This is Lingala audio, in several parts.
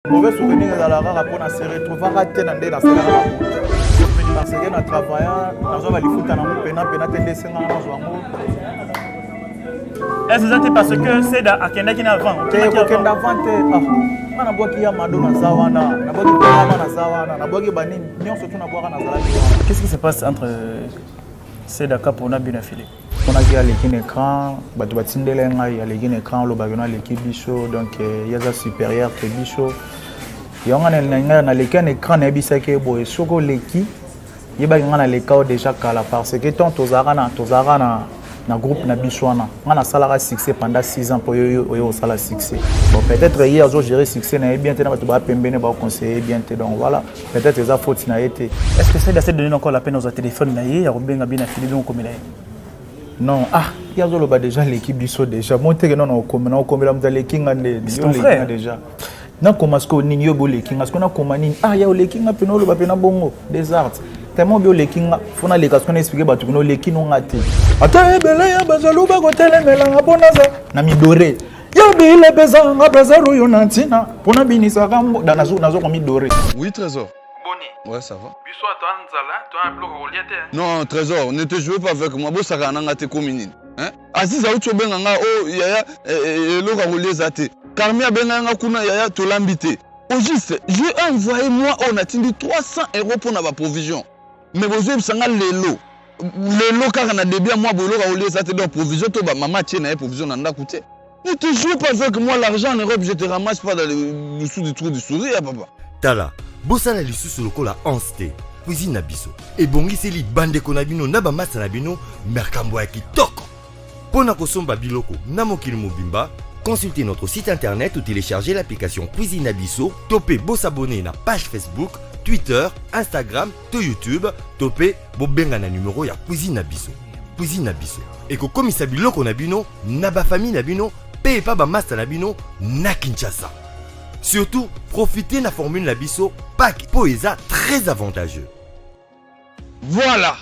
Mauvais souvenir dans la rare pour se retrouver à tenir dans parce que na travaillant dans va lifuta na pena tende senga na zwango. Est-ce que c'est parce que c'est da akenda qui avant akenda avant ah na boki ya mado na zawana na boki bama na zawana na boki banini nyonso tu na boka na zalaki. Qu'est-ce qui se passe entre Seda Kapo na Bina Philippe? On a dit à l'équipe écran, batu batindele ngai à l'équipe écran lo bagona l'équipe bicho donc yaza supérieur que bicho. Yonga na l'équipe écran na bisake boy soko leki yeba ngana lekao déjà kala parce que tant tozara na groupe na bichwana ngana salara succès pendant 6 ans pour yo sala succès. Bon peut-être hier zo gérer succès na bien te na batu ba pembene ba conseiller bien te donc voilà peut-être les fautes na été. Est-ce que c'est d'assez donner encore la peine aux téléphones na hier Robenga Bina Philippe on comme là? Non, il y a déjà l'équipe du saut déjà. Moi, je non comme les Kings déjà. Non, comme est-ce qu'on n'y a pas les Kings, est-ce qu'on a comme il y a les Kings à Penolo, Bapena Bongo, des arts. Tellement bien les Kings, faut aller parce qu'on explique bah tu connais les Kings ont raté. Attends, belé ya bazalo ba hôtel melanga bonaza. Na mi doré. Ya bile bezanga bazaro yonantina. Pona binisa kambo dans nazo comme mi doré. Oui, Trésor. Boni. Ouais, ça va. Biso toi nzala, toi un bloc relié. Non, Trésor, ne te jouez pas avec moi. Bo saka nanga te communine. Hein? Aziz a ucho benga oh yaya lo relié zate. Karmia benga kuna yaya to lambité. Au juste, j'ai envoyé moi on a tindi 300 € pour na provision. Mais vous avez sanga lelo. Lelo kaka na débia moi bolo relié zate donc provision to ba mama tiena provision nanda coûter. Ne te joue pas avec moi l'argent en Europe, je te ramasse pas dans le dessous du trou du sourire papa. Tala, bosala lisusu lokola anste, cuisine na biso. Et bongiseli bande konabino na ba masa na bino, merkambo ya kitoko. Pona kosomba biloko na mokili mobimba, consultez notre site internet ou téléchargez l'application Cuisine na biso, topez bo s'abonner na page Facebook, Twitter, Instagram, to YouTube, topez bo benga na numéro ya Cuisine na biso. Cuisine na biso. Et ko komisa biloko na bino, na ba famille na bino, paye pas ba masa na bino na Kinshasa. Surtout, profitez de la formule Labisso Pack Poesa très avantageux. Voilà,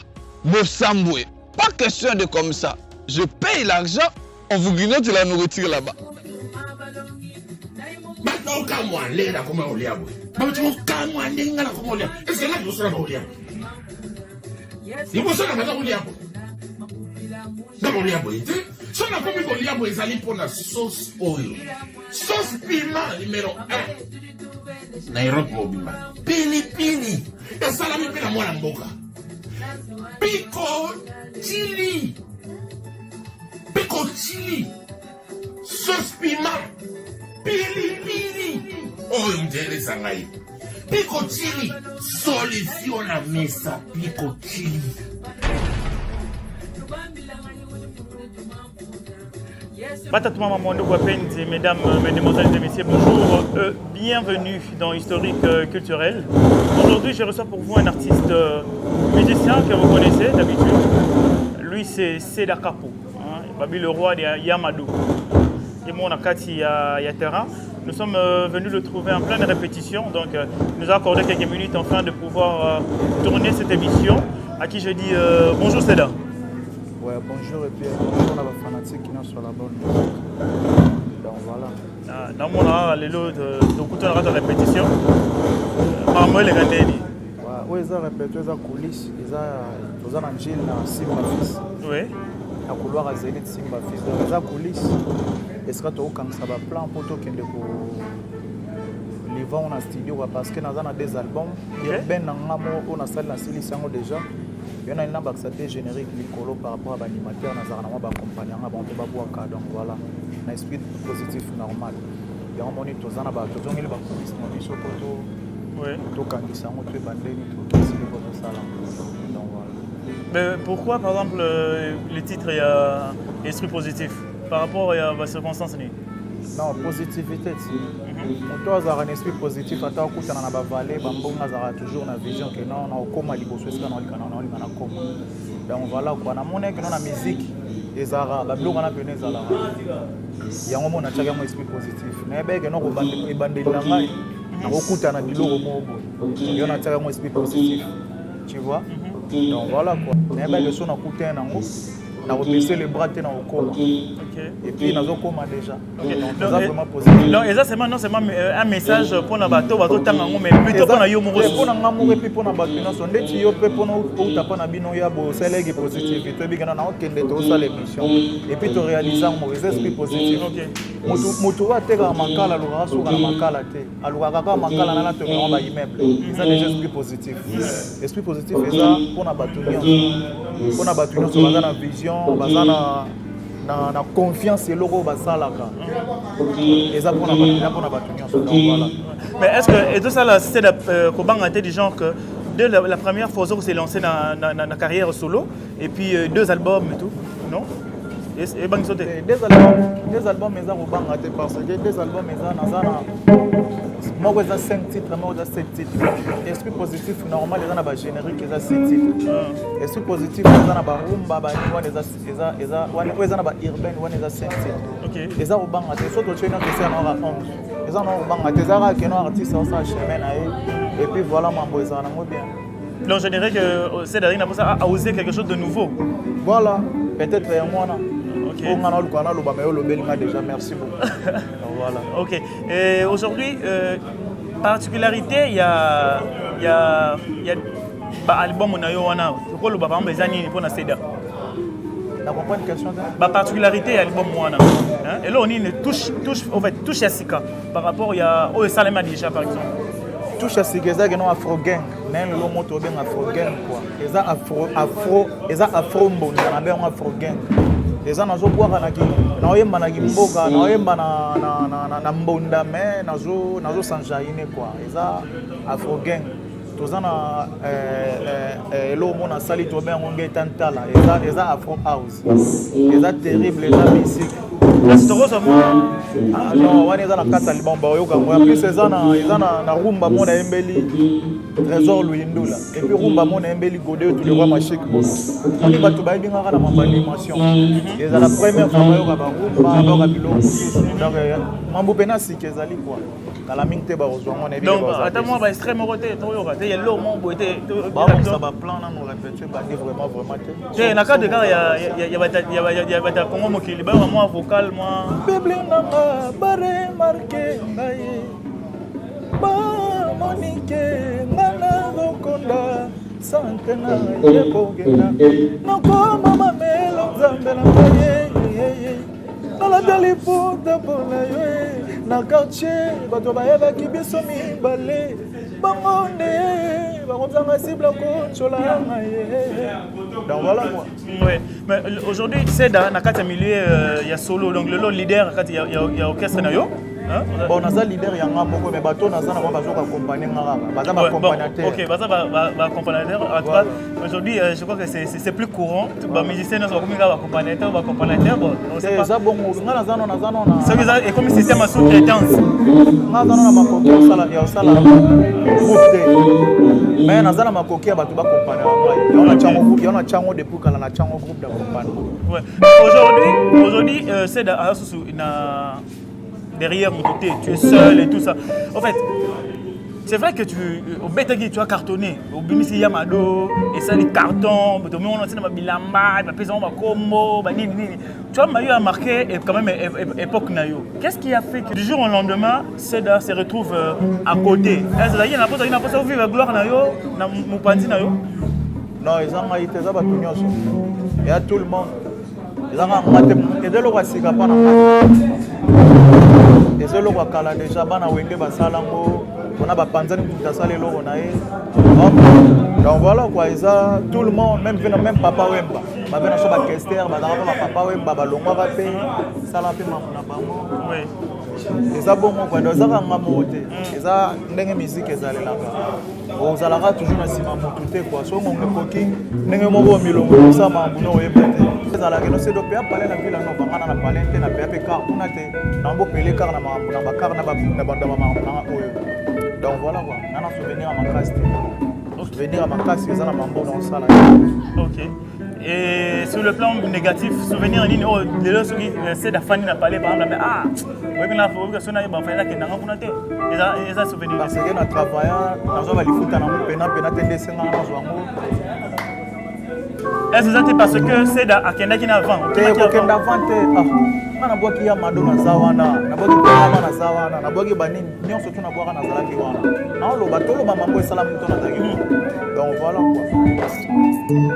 Bossamboué. Pas question de comme ça. Je paye l'argent, on vous grignote la nourriture là-bas. Si on a commis qu'on y a besoin pour la sauce oil, sauce piment numéro 1. Nairobi obima. Pili. Et salami pina mwana mboka. Pico chili. Sauce piment. Pili. Oh, mjere sangai. Pico chili. Solution la mesa. Pico chili. Batatou Mondo Guapenzi, mesdames, mesdemoiselles et messieurs, bonjour, bienvenue dans Historique culturel. Aujourd'hui, je reçois pour vous un artiste musicien que vous connaissez d'habitude. Lui, c'est Seda Kapo, Babi le roi de Yamadou. Et moi, on a Kati Yatera. Nous sommes venus le trouver en pleine répétition, donc il nous a accordé quelques minutes afin de pouvoir tourner cette émission. À qui je dis bonjour Seda. Ouais, bonjour et puis bonjour à la fanatique qui est sur la bonne musique. Donc voilà. Dans mon art, les lots de couteau de répétition, Marmoy les gardés. Oui, ils ont répété, ils ont coulisses, ils ont un gil dans Simba Fils. Oui. La couloir à Zénith Simba Fils. Donc ils ont coulisses. Est-ce que tu as un plan pour toi qui est de livrer en studio parce que nous avons des albums. Il y a ben on a salle dans Silissango déjà. Il y a un ambassadeur générique Nicolo par rapport à l'animateur, nous avons accompagné donc voilà, un esprit positif normal. Il y a un moniteur, nous avons mais pourquoi par exemple le titre est esprit positif par rapport à la circonstance? Non, positivité. On a un esprit positif, on a toujours une vision que non, on a comme à donc voilà quoi, on a mon que la musique les arabes, la blog on a besoin des arabes. Il y a un moment on a un esprit positif. Mais ben que non on bande bande langai, on écoute un biloko mobo. Il y a un esprit positif. Tu vois? Donc voilà quoi. Mais ben le son on écoute un ango. baisser les bras te na okoma. Et puis nazokoma déjà. Donc ça vraiment positif. Donc ça c'est non seulement un message pour na bato bazotanga ngo mais plutôt pour na yo mo pour na ngamu et puis pour na bato nyonso ndeti yo pe pour na utapa na bino ya bo selege positif to bigana na okende to ça l'émission et puis to réaliser mon esprit positif. Moto wa teka makala lo raso na makala te aluka kaka makala na to ngoma ba immeuble. Ça déjà esprit positif. Esprit positif est ça pour na bato nyonso. Pour na bato nyonso bazana vision bazana na confiance et logo basalaka et ça pour na bato nyonso. Donc voilà. Mais est-ce que et tout ça là c'est kobanga te du genre que dès la première fois que s'est lancé dans la carrière solo et puis 2 albums et tout non et bang sauté deux albums mais ça kobanga te parce que 2 albums mais ça nazana moi j'ai 5 titres moi j'ai 7 titres esprit positif normal les na générique les 7 titres esprit positif les na ba rumba ba ni les na ba urbain les 5 titres OK les a kobanga te surtout tu na que ça na 11 les a na kobanga te ça que no artiste ça chemin na et puis voilà mambo ça na bien. Donc je dirais que c'est derrière a osé quelque chose de nouveau. Voilà, peut-être moi là. OK. Déjà merci beaucoup. Donc, voilà. OK. Et aujourd'hui particularité il y a ba album na yo wana ko lo ba pamba ezani pour na Seda. La comprend une question ba particularité album wana hein et là on une touche en fait touche Jessica par rapport il y a au Salema déjà par exemple. Touche Jessica que non afro gang même le moto bien afro gang quoi. Eza afro mbonda na bien afro gang. Eza nazo boire na ki na oyemba na kimboka na oyemba na mbonda mais nazo sanjaine quoi. Eza afro gang. Tozana lo mona sali to ben ngombe tantala eza afro house eza terrible eza musique non wana eza na kata libamba oyoka ngoya plus eza na rumba mona embeli trésor luindula et puis rumba mona embeli godeo tout le roi machik boss oni bato bayebi ngaka na mamba animation eza la première fois oyoka ba rumba ba biloko donc mambo pena sike ezali quoi. Donc, attends-moi, va extrêmement roté, il y a l'eau, mon beau, ça va plan, nous répéter, vraiment. Il y a cas de cas, il y a un Congo qui est moi vocal, moi. Bébé, n'a pas remarqué, ba Monique, Nana, Rokonda, Santena, Yepogena, non, comme ma mélodie, Zambela, dans la belle puta pour na quartier bato bayeba ki biso mibale bangonde bakomzanga cible ko chola donc voilà quoi. Oui, mais aujourd'hui c'est dans na kati milieu il y a solo donc le leader kati il y a orchestre na yo. Bon, on a leader y a un moko mais bateau na zana ba zoka accompagner ngara baza ba accompagnateur. OK, baza ba accompagnateur à droite. Aujourd'hui je crois que c'est plus courant ba musicien na comme ngara accompagnateur bon on sait pas ça bon ngara zana c'est ça et comme système à sous intense ngara zana makoki sala ya sala groupe mais na zana makoki bato ba accompagner on a chango depuis kala na chango groupe d'accompagnement. Ouais. Aujourd'hui c'est à sous na derrière mon côté, tu es seul et tout ça. En fait, c'est vrai que au Betagui, tu as cartonné. Au Bimisi Yamado, et ça, les cartons, tu as Bilamba, tu as marqué quand même époque Nayo. Qu'est-ce qui a fait que du jour au lendemain, Seda se retrouve à côté? Il y a pas vivre la gloire Nayo, Moupandi Nayo? Non, ils ont été là, il y a tout le monde. Ils ont été là, et c'est le roi Kala déjà bana wenge basalango on a ba panzani tout ça les loro nae donc voilà quoi ça tout le monde même papa wemba ba bena so ba kester ba dara ba papa wemba ba longwa ba pe sala pe na bango oui et ça bon quoi donc ça va ngamote et ça ndenge musique ezalelaka ozalaka toujours na sima motuté quoi so ngo koki ndenge moko milongo ça mambu no yebete ezalaka no sedo pe apale na vila no bangana na palente na pe car kuna te na mbo pele car na mambu na bakar na banda mambu na oyo donc voilà quoi na souvenir à ma casse souvenir à ma casse ezala mambo na sala. OK. Et sur le plan négatif, souvenir nini oh de là soki c'est da fani na parler par exemple ah oui na faut que sona ba fala ke na ngona te eza souvenir parce que na travailler na zo ba lifuta na pena te ndesenga na zo ngo Est-ce que c'est parce que c'est à Kenda qui n'a avant? Kenda avant ah, na boki ya madona sawana, na boki kama na sawana, na boki bani nyonso tu na boka na zalaki wana. Na lo batolo ba mambo salamu to na taki. Donc voilà quoi.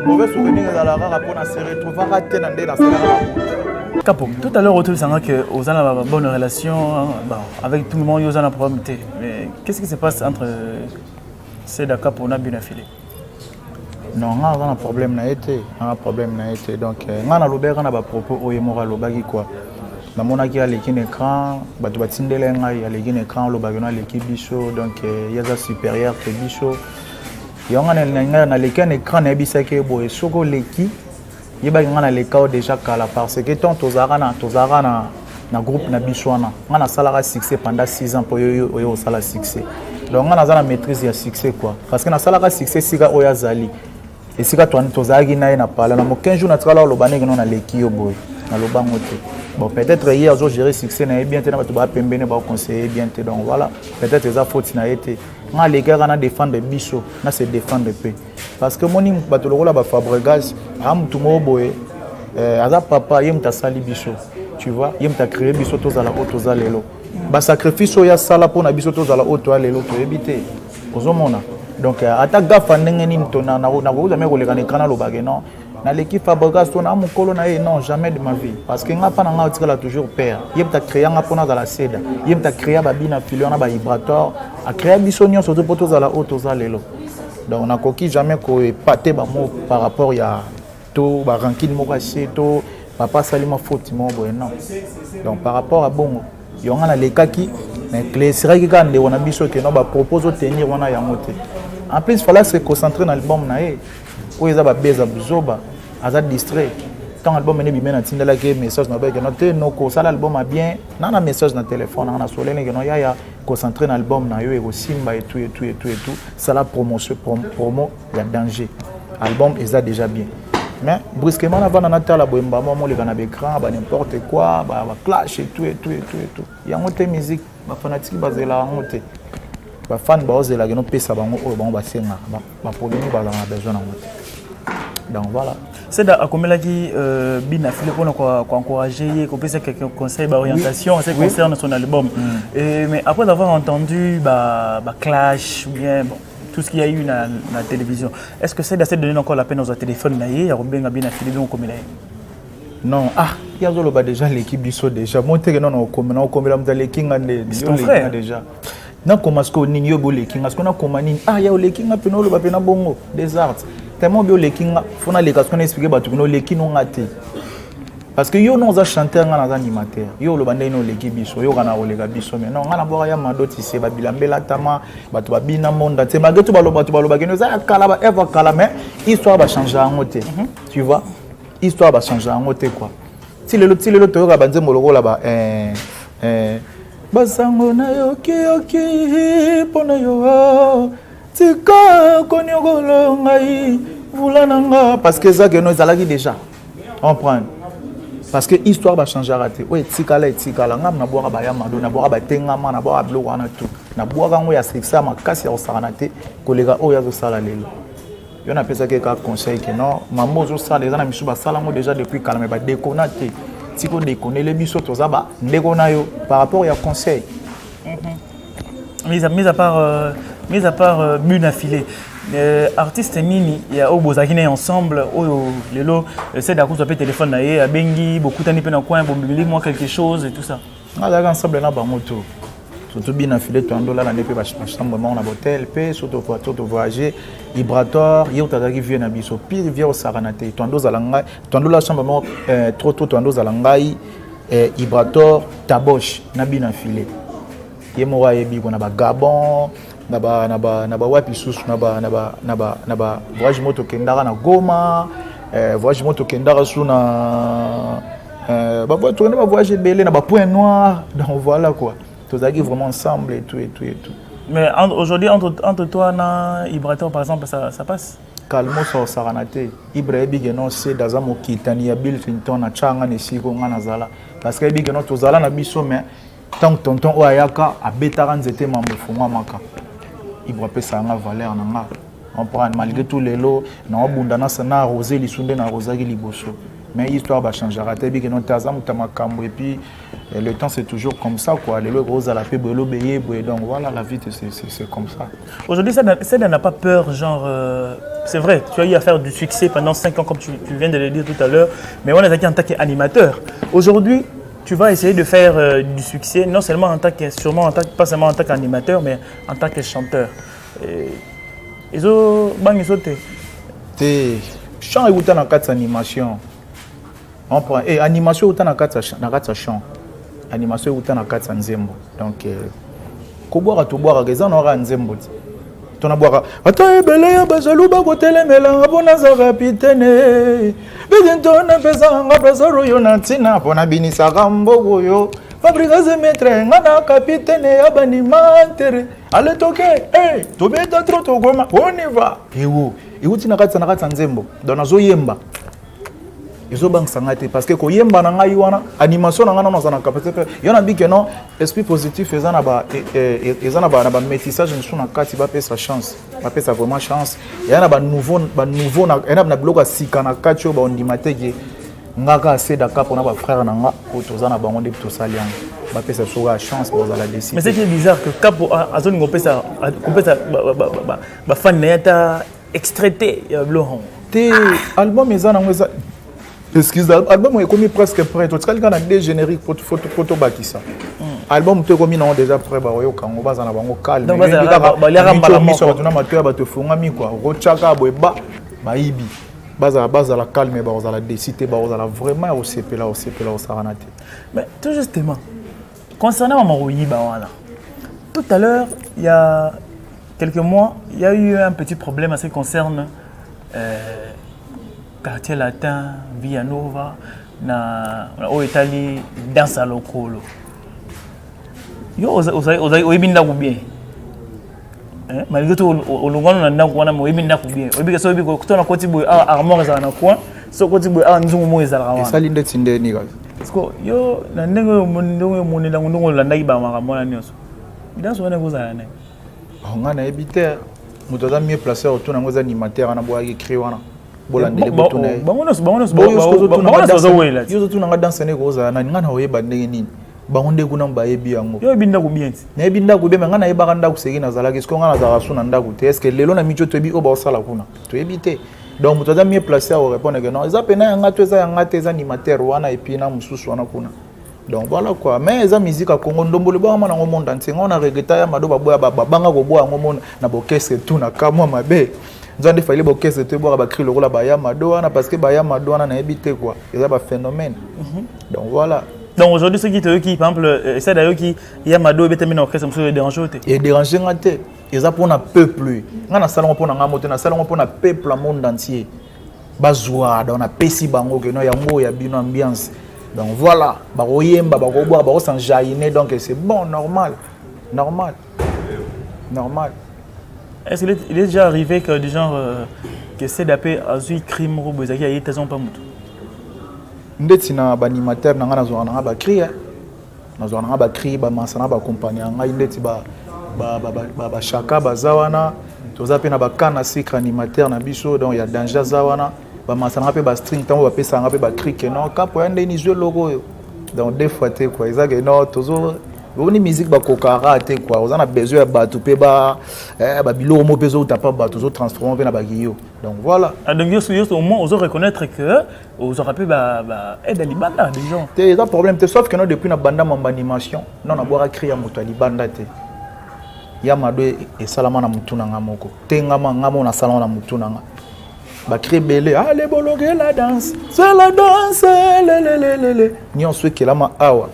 Mauvais souvenir de la rare pour na se retrouver raté dans des dans Capo, tout à l'heure, on a que vous avez une bonne relation avec tout le monde, vous avez un problème. Mais qu'est-ce qui se passe entre Seda Capo et bien affilé? Non, on a un problème na été, un problème na été. Donc, on a l'obér, on a des propos au yémora l'obagi quoi. Na mona qui a l'équipe écran, batu batindele ngai a l'équipe écran l'obagi na l'équipe bicho, donc il y a des supérieurs que bicho. Il y a un l'équipe écran na bisake boy soko l'équipe. Il y a les cas déjà kala parce que tant tozara na groupe na bichwana on a salaire succès pendant 6 ans pour yo salaire succès donc on a la maîtrise ya succès quoi parce que na salaire succès sika oya zali et sika toi tozaki na pala na mo 15 jours na tsala lo baneke na leki yo boy na lo bango te bon peut-être hier zo gérer succès na bien te na bato ba pembene ba conseiller bien te donc voilà peut-être les fautes na été on les gars na défendre bicho na se défendre peu parce que moni bato lokola ba Fabregas am tumo boy aza papa yem ta sali bicho tu vois yem ta créer bicho tozala otoza lelo ba sacrifice ya sala pona bicho tozala oto lelo to ebité ozomona donc attaque gafa ndenge nini tona na ko jamais ko lekana ekana lo bagé non na l'équipe Fabregas to na mukolo na non jamais de ma vie parce que nga pa na nga otikala toujours père yem ta créer nga pona za la seda yem ta créer ba bina filio na ba vibrateur a créer bicho nyon surtout poto za la otoza lelo donc on a coquille jamais ko épater ba mot par rapport ya to ba ranking mo caché to papa salima faute mo boy non donc par rapport à bongo yonga na lekaki na éclaircir ki kan de wana biso que no ba propose tenir wana ya moté en plus il fallait se concentrer dans l'album na e o eza ba beza buzoba aza distrait tant album ne bi mena tindela ke message na ba que no te no ko sala album a bien na message na téléphone na solene que no ya concentrer dans l'album na yo e ko simba et tout ça la promotion promo ya danger album eza déjà bien mais brusquement avant na tala boemba mo le kana écran ba n'importe quoi ba clash et tout ya ngote musique ba fanatique bazela ngote ba fan ba ozela que no pesa bango o bango ba senga ba problème ba la besoin na ngote donc voilà c'est à combien qui bien affilé pour encourager qu'on puisse quelques conseils d'orientation en ce qui concerne son album mais après avoir entendu clash ou bien bon tout ce qu'il y a eu dans la télévision est-ce que c'est d'assez donner encore la peine aux téléphones là il y a bien affilé donc comme non il y a déjà l'équipe du saut déjà monter non comme dans les king c'est ton frère déjà non comme est-ce qu'on n'y a pas les king est-ce qu'on a comme il y a les king à penolo ba pena bongo des arts tellement bien les king fona les casques expliquer ba tout les king ont raté parce que yo non za chanteur nga na animateur yo lo bande no l'équipe biso yo kana olega biso mais non nga na boka ya mandoti se ba bilambela tama bato ba bina monda te malgré tout bato baloba que nous za kala ba eva kala mais histoire va changer en côté tu vois histoire va changer en côté quoi si le to ka banze moloko là ba basango na yo ki pona yo tika konyogolo ngai vulananga parce que ça que nous alaki déjà on prend parce que histoire va changer raté ouais tikala ngam na boka ba ya mado na boka ba tengama na boka bloko wana tout na boka ngo ya sexa makasi ya osarana te kolega o ya zo sala lelo yo na pesa ke ka conseil que non maman zo sala les ana misu ba sala ngo déjà depuis calme ba déconnater tiko déconner les biso to za ba ndeko na yo par rapport ya conseil mis à part Bune affilé artiste nini ya obozakine ensemble oyo lelo c'est d'accord sur le téléphone na ye bengi beaucoup tani pe na coin bombili moi quelque chose et tout ça on ensemble na ba moto surtout bien affilé to andola na nepe ba chambre na hôtel pe surtout to voyager vibrator yo tazaki vie na biso pire vie au saranate to andoza langa to andola chambre mo trop to andoza langai vibrator taboche na bien affilé ye mo wa yebi ko na ba Gabon na ba wapi susu na ba voyage moto kendara na Goma voyage moto kendara su na ba voyage belé na ba Point Noir donc voilà quoi tous aquí vraiment ensemble et tout mais aujourd'hui entre toi na Ibrator par exemple ça passe calmo so saranate Ibra bigeno c'est dans un mokitani ya Bill Clinton na changa ne siko ngana zala parce que bigeno to zala na biso mais tant tonton oyaka abetara nzete mambo fungwa maka Ibra pesa nga valeur na nga On prend malgré tout les lots, on bundana sana arrosé les sunde na rosaki liboso. Mais l'histoire va changer. Et puis le temps c'est toujours comme ça quoi. Les roses à la paix, donc voilà la vie c'est comme ça. Aujourd'hui ça n'a pas peur genre c'est vrai, tu as eu à faire du succès pendant 5 ans comme tu viens de le dire tout à l'heure, mais on est aquí en tant qu'animateur. Aujourd'hui, tu vas essayer de faire du succès non seulement en tant que pas seulement en tant qu'animateur mais en tant que chanteur. Ils ont bangé sauté. T'es chant et autant dans quatre animations. On prend et animation autant dans quatre chant. Animation autant dans quatre nzembo. Donc koboira to boira raison on aura nzembo. Tona boira. Ata ebele ya bajalu ba kotelemela bona za capitaine. Bidentona pesa ngapesa royo natina bona binisa kambo yo. Fabrica ze maître ngana capitaine ya banimantere. Allez toquer. Hey, to beta trop to goma. On y va. Ewo. Ewo tina katsa nzembo. Dona zo yemba. Ils ont banque parce que quand yemba na ngai wana animation na ngana na zana capacité yona bike non esprit positif ezana ba na métissage nsu na kati ba pesa chance ba pesa vraiment chance yana ba nouveau na yana na bloc asika na kati ba ondimateke ngaka assez d'accord pour na ba frère na nga ko tozana bango de to saliang ba pesa soga chance pour la décider. Mais c'est qui est bizarre que capo azoni ngopesa ba fan na yata extraité blohon. Té album ezana ngeza excuse, l'album est commis presque prêt. Tu as le des génériques pour photo bâtissa. Album est commis non déjà prêt. Bah yo quand on va en avoir calme. Donc bah mission tu n'as mateur bah te fonga mi quoi. Rochaka boeba bah ibi. Base à la calme bah on la décider bah on la vraiment au CP là au saranate. Mais tout justement concernant Maman Royiba voilà. Tout à l'heure il y a quelques mois il y a eu un petit problème à ce qui concerne quartier latin, Villanova, au Italie, dans sa locale. Yo, oibinda bien. Malgré tout, au Lugano, on a un oibinda bien. Oibika so oibiko, kuto na koti boy armoire za na coin, so koti boy nzungu mo ezala wana. Esali ndeti ndeni ka. Parce que yo na ndenge mondongo monela ndongo landa iba makamona nyonso. Bidanso wana kozala na. On a évité. Mutoza mieux placé autour na ngoza animateur na boya écrit wana. bangonde kuna mbayebi yango yo binda kubienti na binda kubema ngana yebaka nda kuseki na zalaki siko ngana za rasuna nda kute est-ce que lelo na micho tobi o ba osala kuna to ebite donc muto za mieux placé à répondre que non eza pena yanga to eza yanga te eza animateur wana et puis na mususu wana kuna donc voilà quoi mais eza musique à Congo ndombolo ba mana ngo monde entier on a regretté ya madoba boya banga ko boya ngo monde na bokese tout na kamwa mabe nzande fallait bokese te boya ba cri le rola ba ya madoana parce que ba ya madoana na ebite quoi eza ba phénomène donc voilà. Donc aujourd'hui, ceux qui, par exemple, c'est d'ailleurs qui y a Mado et terminé orchestre, ça me dérange. Et déranger ngate, ils ont pour un peuple. Ngana salon pour un moto, na salon pour un peuple le monde entier. Bazwa, dans un pesi bango que no yango ya bino ambiance. Donc voilà, ba royemba, ba roboa, ba s'enjailler donc c'est bon, normal. Est-ce qu'il est déjà arrivé que des gens que c'est d'appeler Azui crime ou Bozaki a été pas mutu? Ndeti na banimateur na ngana zo na ba cri na zo na ba cri ba masana ba compagnie nga ndeti ba chaka bazawana toza pe na ba kana secret animateur na biso donc ya danger zawana ba masana pe ba string tango ba pesa nga pe ba cri que non kapo yande ni jeu logo donc des fois te quoi ils que non tozo boni musique ba kokara te quoi on a besoin ya batu pe ba biloko mo bezo ta pas ba tozo transformer pe na ba giyo donc voilà. Donc au moins on reconnaître que on aura pu aider les bandes des gens. C'est un problème sauf que nous depuis na banda mon animation non na boira créer moto ali banda te. Ya mado et salama na mutuna ngamoko. Tengama ngamo na salama na mutuna nga. Ba créer belé allez bologuer la danse. C'est la danse le. Ni on souhaite que la ma awa.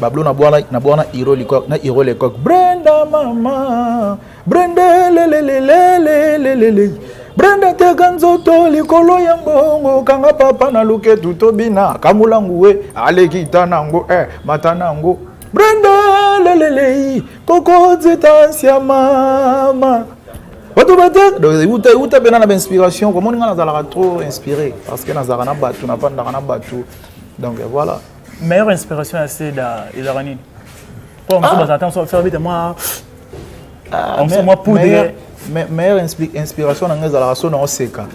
Bablo na boana hero le coq Brenda mama. Brenda le. Brenda te ganzoto likolo ya mbongo kanga papa na luke tutobina kamulangu we alekita nango mata nango Brenda lelele koko zetansia mama watu bate donc uta bena na inspiration comment on a trop inspiré parce que nazara na batu na panda na batu donc voilà meilleure inspiration c'est Ilarani pour moi ça attend faire vite moi on moi poudre meilleure inspiration nanga ezalaka so na oseka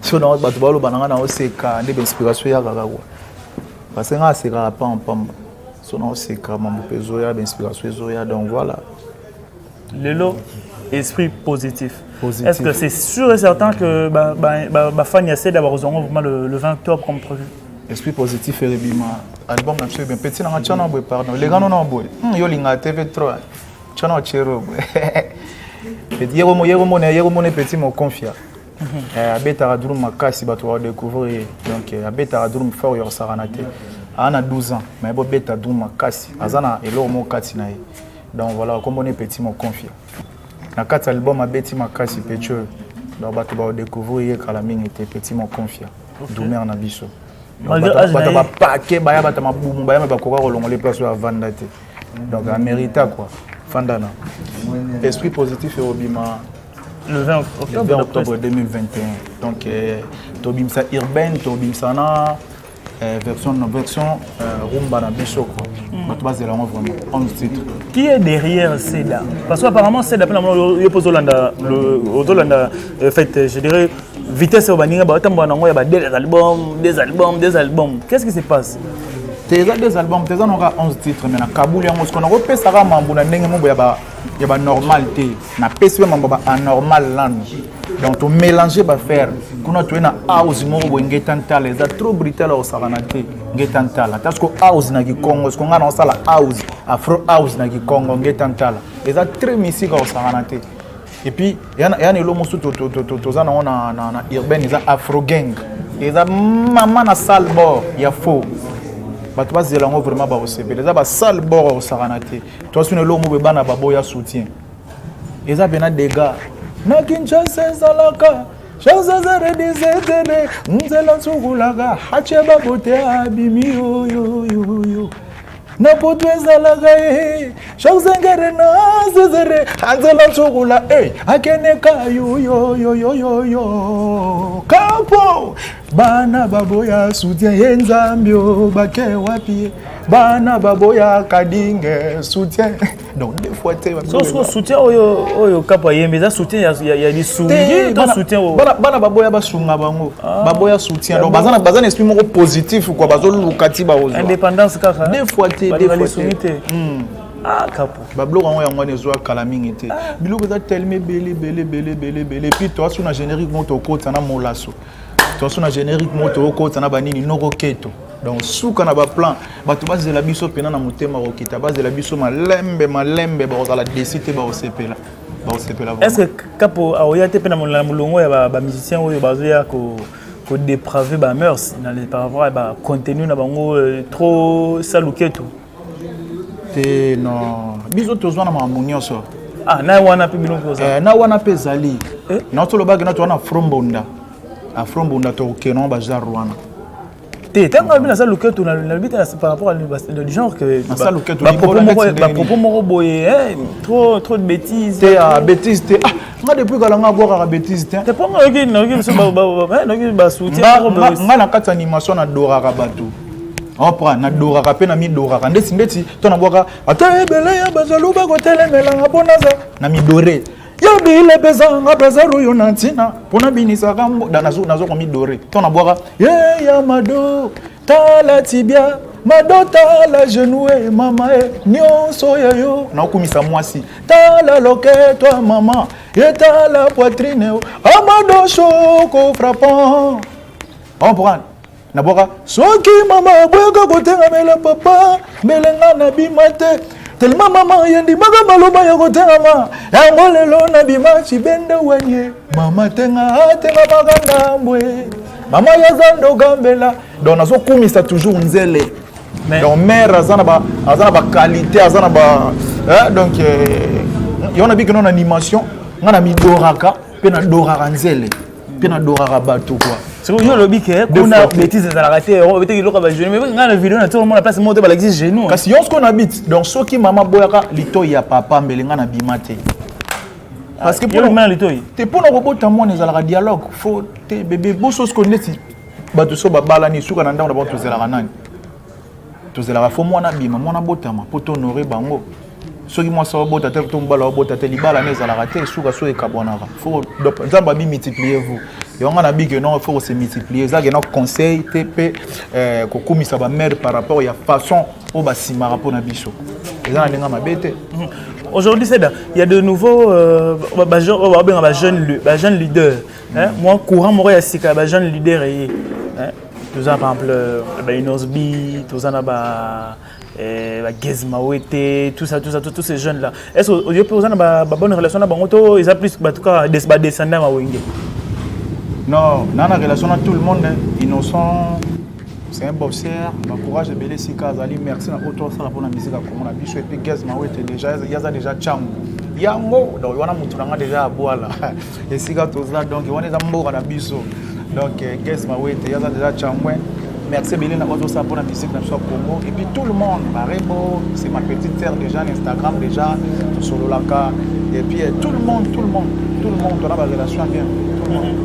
so na bato baloba nanga na oseka nde inspiration ya kaka kwa parce que nga asekaka pamba so na oseka mambo mpe ezoya inspiration ezoya donc voilà lelo esprit positif. Est-ce que c'est sûr et certain que Fanny essaie d'avoir vraiment le 20 octobre comme prévu? Esprit positif et rebima album na bien petit na chana boy pardon les gars non boy yo linga TV3 chana chero petit yero mo petit mo confia abeta raduru makasi bato wa découvrir donc abeta raduru fort yo saranate ana 12 ans mais bo beta drum makasi azana elo mo kati na ye donc voilà comme on est petit mo confia na quatre album abeti makasi pecho donc bato ba découvrir kala mingi était petit mo confia dumer na biso bata ba paquet baya bata mabumu baya ba koka kolongo les places à vanda te donc a mérité quoi fandana esprit positif et obima le 20 octobre 2021 donc tobimsa urbaine tobimsana version rumba na biso quoi bato bazela vraiment 11 titres. Qui est derrière Seda? Parce qu'apparemment Seda il pose Hollanda fait je dirais vitesse urbaine ba tambo na ngoya ba des albums. Qu'est-ce qui se passe? Des albums, des on aura 11 titres mais na Kaboul yango ce qu'on a repéré ça mambo na ndenge mo ya ba normalité na pese mambo ba anormal lan. Donc to mélanger ba faire kuna to na house mo bo ngetantala za trop brutal au saranate ngetantala parce que house na ki Congo ce qu'on a dans ça la house afro house na ki Congo ngetantala et ça très musique au saranate. Et puis yana elo musu to za na urbaine za afro gang et ça maman na salle bord ya faux bato bazelango vraiment ba osepela eza ba salle bord au saranate to sune lo mo be bana baboya soutien eza bena dégâts na Kinshasa ezalaka chazazare dizetene nzela tsugulaga hache babote abimi yo na potu ezalaka chazengere na zezere nzela tsugula akeneka yo kapo bana baboya soutien yenzambio bake wapi bana baboya kadinge soutien donc des fois tu so soutien oyo kapa yembe za soutien ya lisungi to soutien bana baboya basunga bango baboya soutien donc bazana esprit moko positif quoi bazolukati ba ozo indépendance kaka des fois tu ah kapo bablo yango yango nezo kala mingi te biloko za tellement belé puis toi sur na générique moto kota na molaso toi sur na générique moto kota na banini noko keto donc souka na ba plan bato bazela biso pena na motema rokita bazela biso malembe ba la décider ba osepela est-ce que kapo aoyate pena mulongo ya ba musicien oyo bazoya ko dépraver ba mœurs par rapport à ba contenu na bango trop saluketo te non biso tozwana mamunyoso na wana pe biloko za na wana pe zali na to lobaki na to wana afrombonda to kenon ba jarwana te tanga bina ça luketo na bita par rapport à le genre que ça luketo ba propos moko boye trop de bêtises te bêtises te nga depuis kala nga boka bêtises te pas nga ok so ba soutien nga na kata animation na doraka bato opra na doraka pe na mi doraka ndeti to na boka ata ebele ya bazalo ba ko telemela nga bonaza na mi doré yo bile bezanga bazaru yo nantina pona binisa kambo nazo ko mi doré to na boka ya mado tala tibia mado tala genou mama nyonso yo na okumisa mwasi tala loketo mama tala poitrine amado choko frappant on prend na boka soki mama boka kotenga mela papa melenga na bimate tellement mama yendi maga maloba ya kotenga ma yango lelo na bimachi bende wanye mama tenga maganda mbwe mama yazando gambela donc nazo kumisa toujours nzele donc mère azana ba qualité azana ba donc yona bikino na animation ngana mi doraka pe na doraka nzele pe na doraka bato quoi. C'est que yo lobi ke kuna bêtise za la raté on peut que ba jeune mais ngana vidéo na tout le monde la place monter ba l'existe chez nous kasi yonsko na habite donc soki mama boyaka lito ya papa mbelenga na bimate parce que pour le moment lito te pour na robota moi na la dialogue faut te bébé bosso ko neti bato so ba bala ni suka na ndanga na bato zela kanani to zela fo moi na bima moi na botama pour honorer bango ceux qui moi ça au bout tête tombe là au bout tête libala mais à la rater sous so et carbonara faut nzamba bi multiplier vous et on a bi que non faut se multiplier ça que non conseil TP ko komisa ba mère par rapport à façon au basima rapport na biso et ça na ma bête. Aujourd'hui c'est il y a de nouveaux jeunes leaders moi courant moi il y a jeunes leaders et tout ça par exemple Inosbi tout ça là Gezmawete, tout ça, tous ces jeunes-là. Est-ce que vous avez une bonne relation avec eux? Ils ont plus en tout cas des descendants à Wenge. Non, dans la relation avec tout le monde, innocent, c'est un boxeur, ma courage de Bélé Sika Zali, merci à toi pour la musique comme on a dit, et puis Gezmawete déjà, il y a déjà Tchang. Il y a un mot, donc il y a un mot déjà à boire là. Et Sika tout ça, donc il y a un mot à la biso. Donc Gezmawete, il y a déjà Tchang. Merci Béline pour la musique dans Congo. Et puis tout le monde, Marebo, c'est ma petite sœur déjà, Instagram déjà, sur le Laka. Et puis tout le monde, on a une relation bien. Tout le monde.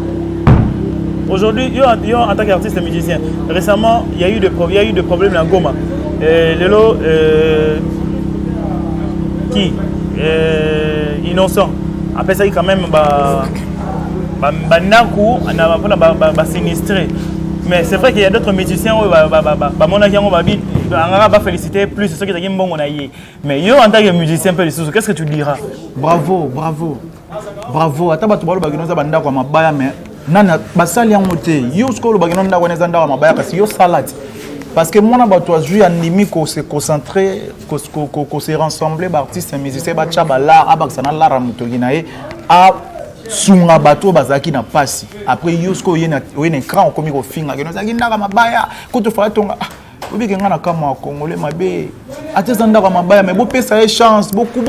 Aujourd'hui, en tant qu'artiste et musicien, récemment, il y a eu des problèmes à Goma. Lelo, qui innocent. Après ça, il y a quand même sinistré. Mais c'est vrai qu'il y a d'autres musiciens qui vont féliciter plus ceux qui sont bons. Mais yo en tant que musicien, qu'est-ce que tu diras? Bravo. Attends, tu parles de banda comme mabaya mais nana basali yango te. Yo skolo bagino nda kweneza nda mabaya kasi yo salade. Parce que moi na bato azui animi ko se concentrer ko se rassembler ba artistes et musiciens ba cha ba la abakana la ramutogi nae a sunga bato bazaki na pasi après yusko yena écran komi ko finga que nozaki ndaka mabaya ko to fa tonga obi ke ngana kama congolais mabe ateza ndaka mabaya mais bo pesa chance beaucoup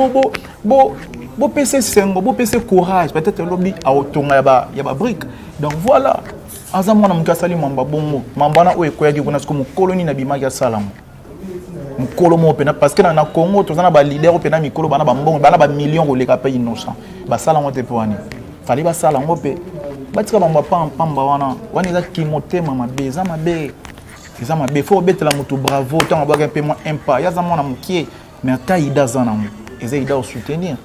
bo pesa sengo bo pesa courage peut-être lobi a otonga ya ba brique donc voilà azamwa na mukasali mamba bongo mambana o ekoyaki kuna siko mukoloni na bimaki ya salamu mukolo mo pena parce que na Congo tozana ba leader pena mikolo bana ba mbongo bana ba millions ko leka pa innocent ba salamu te poani fali ba sala ngope batika bamba pamba wana eza kimotema mabe eza mabe faut betela mutu bravo tant ba un peu moins impa yaza mona mukie mais ta ida zana mu eza ida au soutenir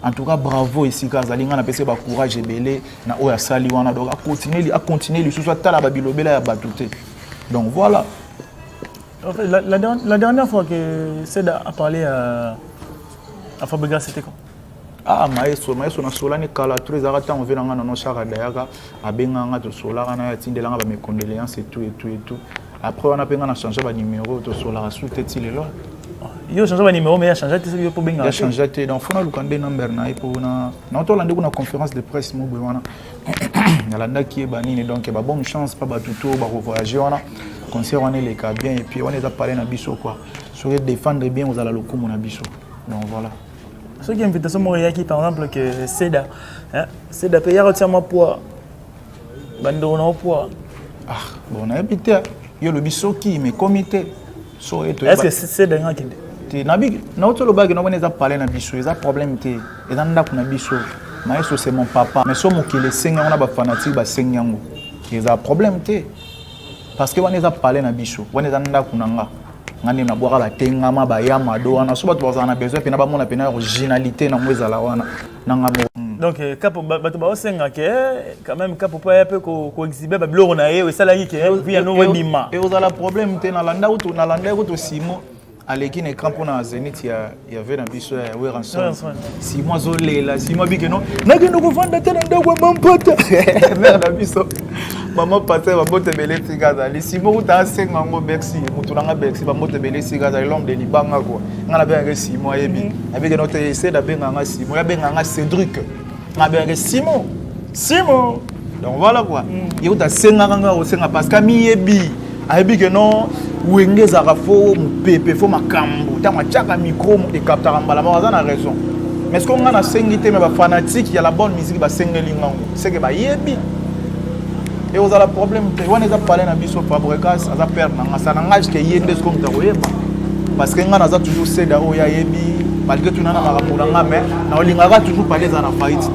en tout cas bravo ici kazalinga na pese ba courage ebele na oya sali wana donc a continuer le sous tala ba bilobela ya batute donc voilà. En fait, la dernière fois que Seda a parlé à Fabregas, c'était quand? Ah, maestro na solani kala tous les arrêts on vient dans nos chars d'ailleurs à benganga to solara na tindelanga ba mes condoléances et tout. Après on a penga na changer ba numéro to solara sous tête il est là. Yo changer ba numéro mais il a changé tout pour benga. Il a changé donc faut na lukande number na pour na to lande kuna conférence de presse mo bwana. Na landa qui est banini donc ba bonne chance pas ba tuto ba voyager on a concert on est les cas bien et puis on les a parlé na biso quoi. Sur défendre bien aux ala lokumu na biso. Donc voilà. Ceux qui invitent Moriaki par exemple que Seda paye entièrement poids. Bando on a poids. Ah, bon on a habité yo le biso qui mais comité. So est-ce que c'est dingue te nabi na autre le bag no boneza parler na biso, ils a problème te. Et dans ndako na biso. Maestro c'est mon papa. Mais so mokile senga on a ba fanatique ba sengango. Ils a problème te. Parce que on les a parlé na biso. On les a ndako nanga. Ngani na boire la tengama ba ya mado wana so bato bazana besoin pena ba mona pena originalité na mweza la wana nanga mo. Donc capo bato ba osenga ke quand même capo pa ya pe ko exhiber ba biloko na ye e sala ki ke puis no webima. Et aux ala problème te na landa to simo aleki na écran pour na Zenith ya avait na biso ya we ransom. Si moi zo lela si moi bike no na ke no ko vanda te na ndako mampota. Mère na biso. Maman passait va bote belé tigaza les simo uta senga ngo Bercy mutulanga Bercy ba bote belé tigaza l'homme de libanga quoi ngana benga simo yebi avec notre essai da benga nga simo ya benga nga Cédric nga benga Simo donc voilà quoi il uta senga nga o senga parce que mi yebi ayebi que non wengeza rafo mpepe fo makambo ta machaka micro et captera mbala ma za na raison mais ce qu'on a na sengité mais ba fanatique il y a la bonne musique ba sengeli ngango c'est que ba yebi. Et vous avez le problème, on a parlé de Bisso Fabregas, on a perdu un âge qui est yéndé comme ça. Parce que on a toujours cédé à Oyayebi, malgré tout, on a mais on a toujours parlé de la faillite.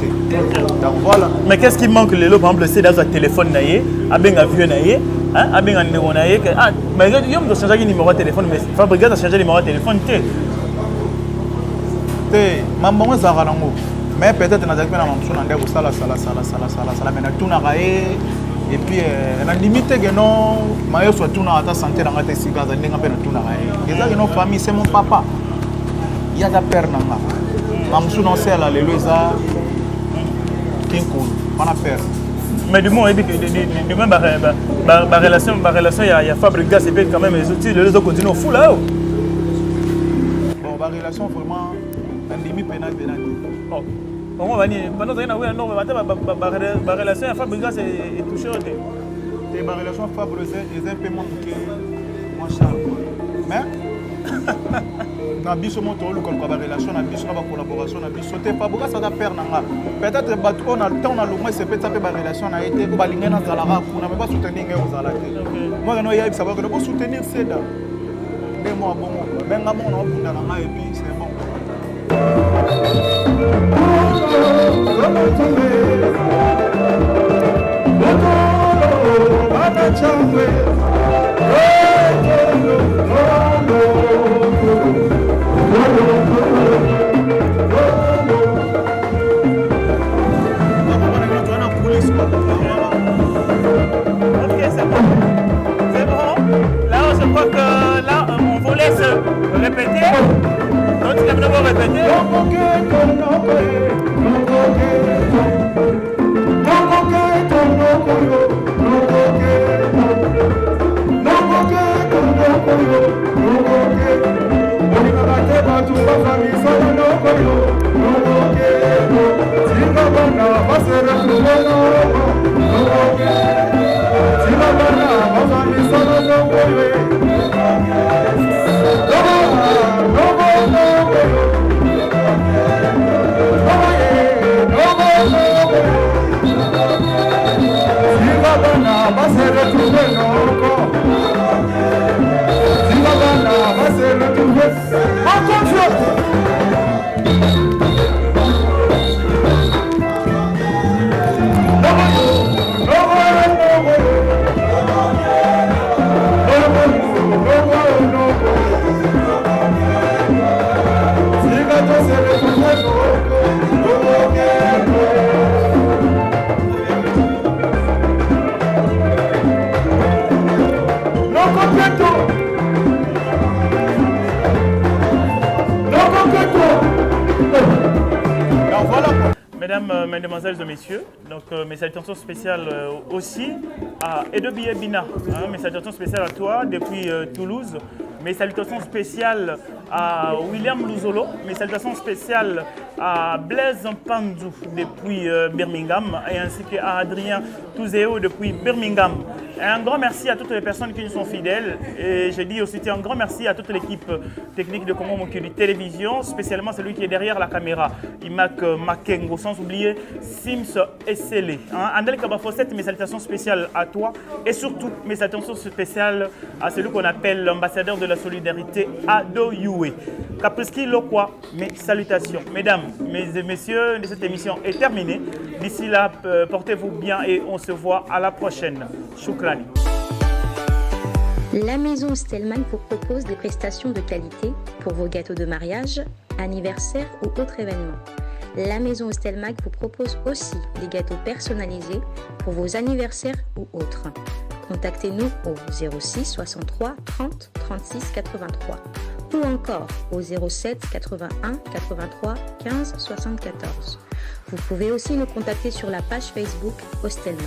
Donc voilà. Mais qu'est-ce qui manque le par exemple, c'est dans un téléphone, à bien un vieux, à bien un numéro, ah, mais il y a changé le numéro de téléphone, mais Fabregas a changé le numéro de téléphone. te mambongo ezalaka nango mais peut-être nazalaki mpe na mamosu na nde kosala sala mais natunaka ye et puis nandimi teke no mayoso atunaka ata santé nanga te esika azali ndenge mpe natunaka ye ezaki no famille c'est mon papa ye aza père nanga mamosu na osala lelo eza kinkulu wana père. Mais du moins, du moins, la relation, il y a Fabregas et puis quand même, les outils, les autres continuent au fou là. Bon, la relation vraiment, un demi pénal. Oh, on va dire, pendant que non, la relation à Fabregas est touchée au thé. Et la relation Fabregas est un peu moins que moi, Charles. Mais, na biso moto oluka kwa relation na biso na ba collaboration na biso te Fabregas ça da père nanga peut-être bato on a le temps na longwa c'est peut-être ba relation na été ko balinga na zalaka kuna mais pas soutenir ngai ozala te moi no ya savoir que ko soutenir seda mais moi bon benga mon na bunda na et puis c'est bon. Répéter. Donc tu vas devoir répéter. Mesdames, mesdemoiselles et messieurs, donc mes salutations spéciales aussi à Edo Bina, mes salutations spéciales à toi depuis Toulouse, mes salutations spéciales à William Luzolo, mes salutations spéciales à Blaise Mpandou depuis Birmingham et ainsi qu'à Adrien Touzéo depuis Birmingham. Et un grand merci à toutes les personnes qui nous sont fidèles et je dis aussi un grand merci à toute l'équipe technique de Congo Mokili Télévision, spécialement celui qui est derrière la caméra, Imak Makengo, sans oublier Sims Essele. Andel Kabafosset, mes salutations spéciales à toi et surtout mes salutations spéciales à celui qu'on appelle l'ambassadeur de la solidarité, Ado Yue. Kapriski Lokwa, mes salutations. Mesdames, messieurs, cette émission est terminée. D'ici là, portez-vous bien et on se voit à la prochaine. Choukran. La maison Stelman vous propose des prestations de qualité pour vos gâteaux de mariage, anniversaire ou autres événements. La maison Stelmag vous propose aussi des gâteaux personnalisés pour vos anniversaires ou autres. Contactez-nous au 06 63 30 36 83 ou encore au 07 81 83 15 74. Vous pouvez aussi nous contacter sur la page Facebook Hostelmag.